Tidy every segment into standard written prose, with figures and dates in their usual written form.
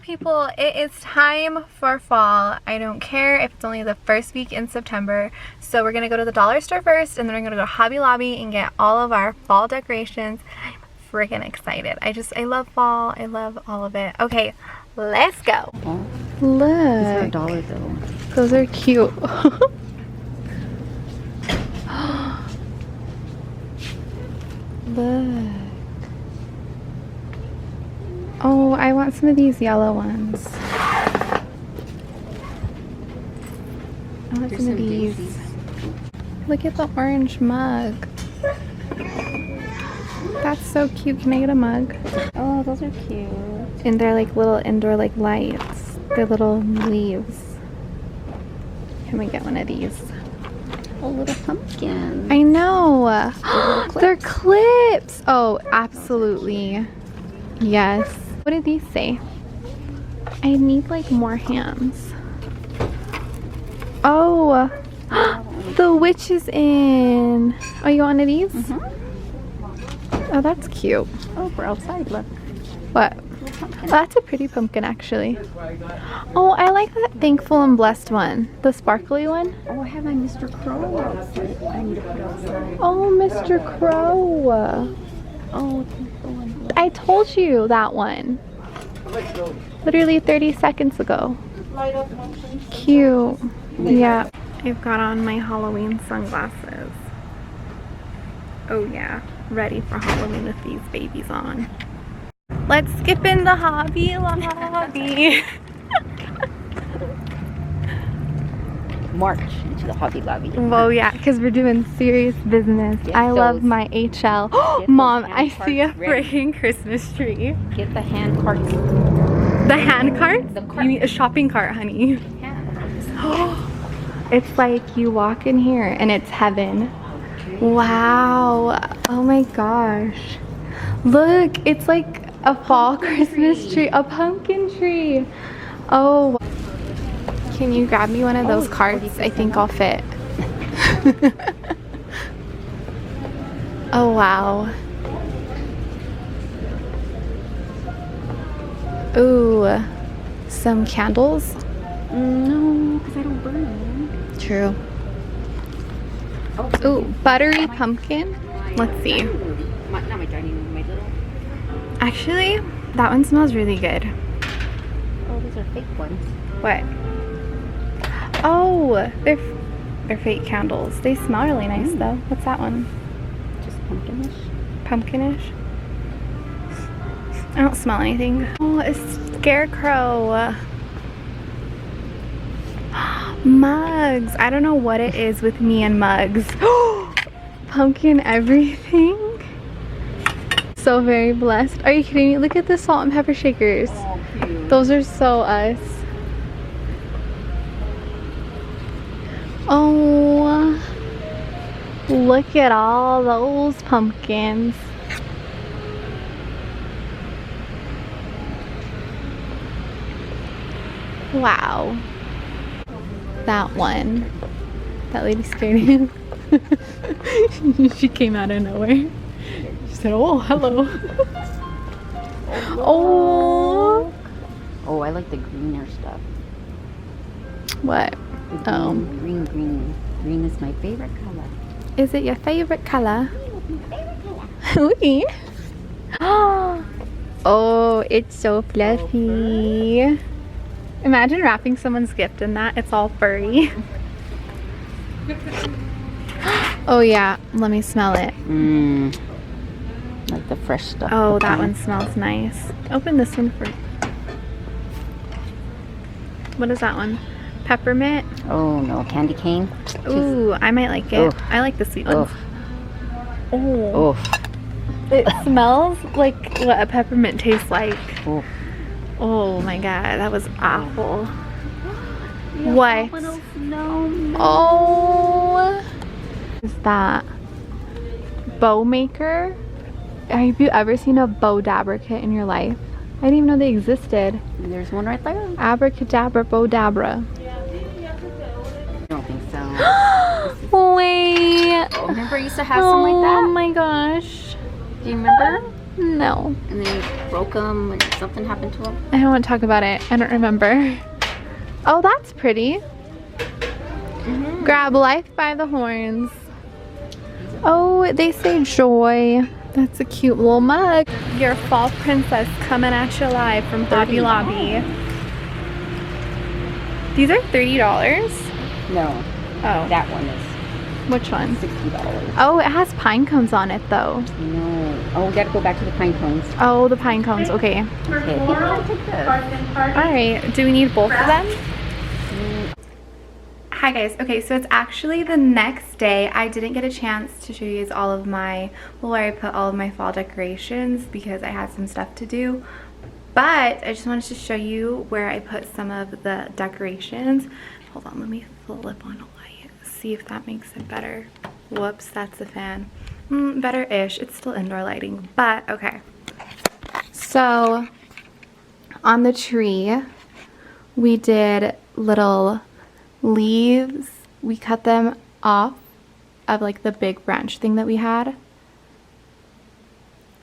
people, it is time for fall. I don't care if it's only the first week in September. So we're gonna go to the dollar store first, and then we're gonna go to Hobby Lobby and get all of our fall decorations. I'm freaking excited. I love fall. I love all of it. Okay, let's go. Oh, Look. these are $1 though. Those are cute. Look. Oh, I want some of these yellow ones. I want some of these. Look at the orange mug. That's so cute. Can I get a mug? Oh, those are cute. And they're like little indoor like lights. They're little leaves. Can we get one of these? Oh, little pumpkin. I know. Little They're clips. Oh, absolutely. Yes. What did these say? I need like more hands. Oh, the witch is in. Oh, you want one of these? Oh, that's cute. Oh, we're outside. Look. What? Oh, that's a pretty pumpkin, actually. Oh, I like that thankful and blessed one. The sparkly one. Oh, I have my Mr. Crow outside. I need to put outside. Oh, Mr. Crow. Oh, thankful and blessed. I told you that one. Literally 30 seconds ago. Cute. Yeah. I've got on my Halloween sunglasses. Oh yeah. Ready for Halloween with these babies on. Let's skip into Hobby Lobby. March into the Hobby Lobby. Well, yeah, because we're doing serious business. Get I love those- my HL. those Mom, hand I see a carts ready. freaking Christmas tree. Get the hand carts. The hand cart? The cart. You mean a shopping cart, honey. It's like you walk in here and it's heaven. Wow. Oh my gosh. Look, it's like a fall Christmas tree. A pumpkin tree. Oh. Can you grab me one of those carts? I think I'll fit. Oh wow. Ooh, some candles. No, because I don't burn them. True. Oh, Ooh, buttery pumpkin. Let's see. not my dining room, my little. Actually, that one smells really good. Oh, those are fake ones. What? Oh, they're fake candles. They smell really nice though. What's that one? Just pumpkinish. Pumpkinish. I don't smell anything. Oh, a scarecrow. Mugs. I don't know what it is with me and mugs. Pumpkin everything. So very blessed. Are you kidding me? Look at the salt and pepper shakers. Oh, cute. Those are so us. Oh, look at all those pumpkins. Wow. That one. That lady scared him. She came out of nowhere. She said, oh, hello. Oh. Oh, I like the greener stuff. What? The Oh. green. Green is my favorite color. Is it your favorite color? Okay. Oh, it's so fluffy. Imagine wrapping someone's gift in that. It's all furry. Oh yeah, let me smell it. Mmm. Like the fresh stuff. Oh, that one smells nice. Open this one for... What is that one? Peppermint? Oh no, candy cane. Ooh, I might like it. Oh. I like the sweet ones. Oh. Oh. It smells like what a peppermint tastes like. Oh. Oh my god, that was awful. What? No. Oh, what is that? Bow maker? Have you ever seen a bow dabber kit in your life? I didn't even know they existed. There's one right there. Abracadabra, bow dabra. I don't think so. Wait. Remember I used to have some like that? Oh my gosh. Do you remember? No. And then you broke them and something happened to them. I don't want to talk about it. I don't remember. Oh, that's pretty. Grab life by the horns. Oh, they say joy. That's a cute little mug. Your fall princess coming at you live from Hobby Lobby. These are $30? No. Oh. That one is Which one? $60. Oh, it has pine cones on it though. No. Oh, we gotta go back to the pine cones. Oh, the pine cones. Okay. Okay. Alright. Do we need both of them? Hi guys. Okay, so it's actually the next day. I didn't get a chance to show you guys all of my, well, where I put all of my fall decorations because I had some stuff to do. But I just wanted to show you where I put some of the decorations. Hold on, let me flip on a light. See if that makes it better. Whoops, that's the fan. Better-ish. It's still indoor lighting, but okay. So on the tree, we did little leaves. We cut them off of like the big branch thing that we had.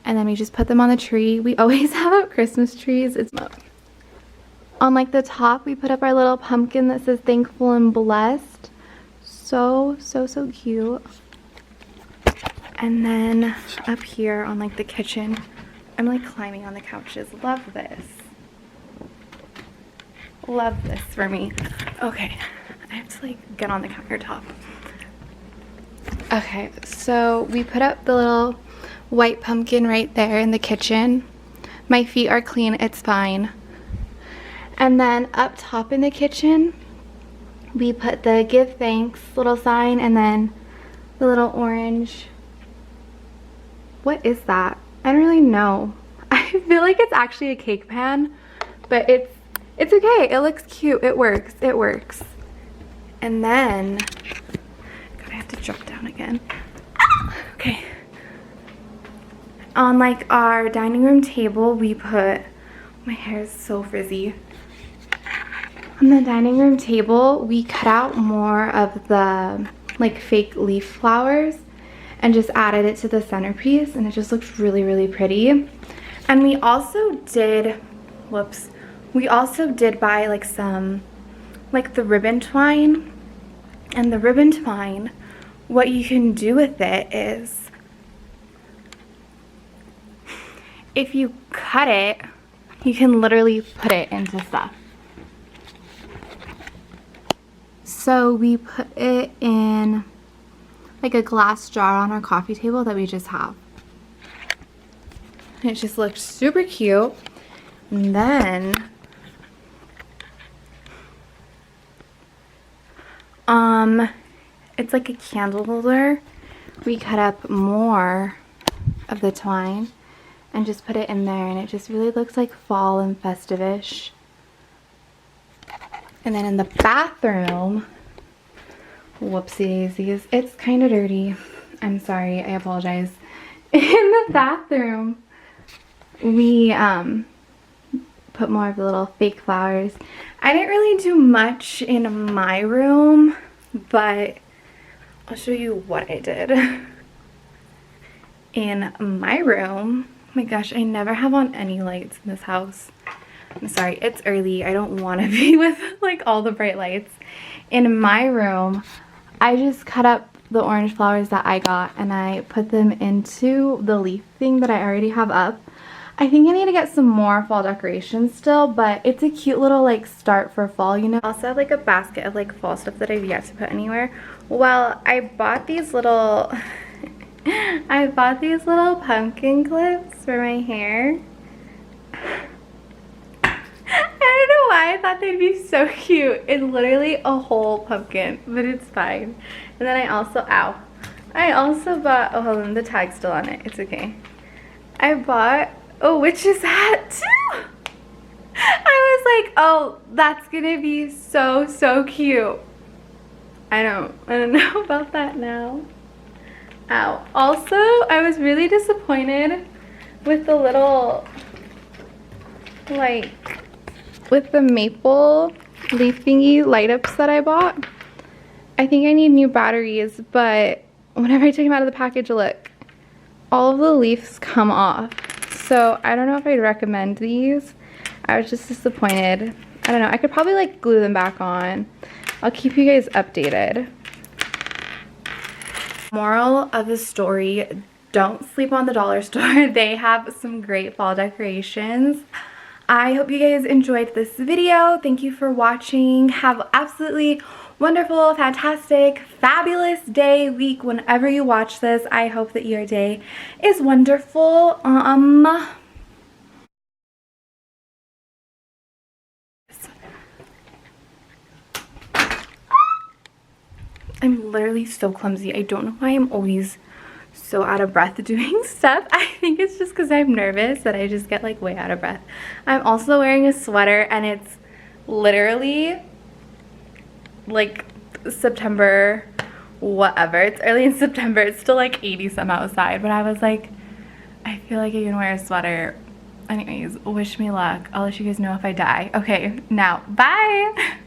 And then we just put them on the tree. We always have up Christmas trees. It's on like the top, we put up our little pumpkin that says thankful and blessed. So cute. And then up here on like the kitchen, I'm like climbing on the couches. Love this. Love this for me. Okay, I have to like get on the countertop. Okay, so we put up the little white pumpkin right there in the kitchen. My feet are clean, it's fine. And then up top in the kitchen, we put the give thanks little sign and then the little orange. What is that? I don't really know. I feel like it's actually a cake pan, but it's okay. It looks cute. It works. It works. And then, God, I have to jump down again. Okay. On like our dining room table, we put, my hair is so frizzy. On the dining room table, we cut out more of the like fake leaf flowers and just added it to the centerpiece, and it just looks really pretty. And we also did, we also did buy like some, like the ribbon twine. And the ribbon twine, what you can do with it is, if you cut it, you can literally put it into stuff. So we put it in like a glass jar on our coffee table that we just have. And it just looks super cute. And then it's like a candle holder. We cut up more of the twine and just put it in there, and it just really looks like fall and festive-ish. And then in the bathroom, whoopsie daisies, it's kind of dirty. I'm sorry, I apologize. In the bathroom, we put more of the little fake flowers. I didn't really do much in my room, but I'll show you what I did. In my room, oh my gosh, I never have on any lights in this house. I'm sorry, it's early. I don't want to be with like all the bright lights. In my room, I just cut up the orange flowers that I got and I put them into the leaf thing that I already have up. I think I need to get some more fall decorations still, but it's a cute little like start for fall, you know. I also have like a basket of like fall stuff that I've yet to put anywhere. Well, I bought these little I bought these little pumpkin clips for my hair. I don't know why I thought they'd be so cute. It's literally a whole pumpkin, but it's fine. And then I also bought, oh hold on, the tag's still on it. It's okay. I bought a witch's hat too. I was like, oh, that's gonna be so cute. I don't know about that now. Ow. Also, I was really disappointed with the little, like, with the maple leaf thingy light ups that I bought. I think I need new batteries, but whenever I take them out of the package, look, all of the leaves come off. So I don't know if I'd recommend these. I was just disappointed. I don't know. I could probably like glue them back on. I'll keep you guys updated. Moral of the story, don't sleep on the dollar store. They have some great fall decorations. I hope you guys enjoyed this video. Thank you for watching. Have absolutely wonderful, fantastic, fabulous day, week, whenever you watch this. I hope that your day is wonderful. I'm literally so clumsy. I don't know why I'm always so out of breath doing stuff. I think it's just because I'm nervous that I just get like way out of breath. I'm also wearing a sweater and it's literally like September whatever. It's early in September. It's still like 80 some outside, but I was like, I feel like I can wear a sweater. Anyways, wish me luck. I'll let you guys know if I die. Okay, now, bye!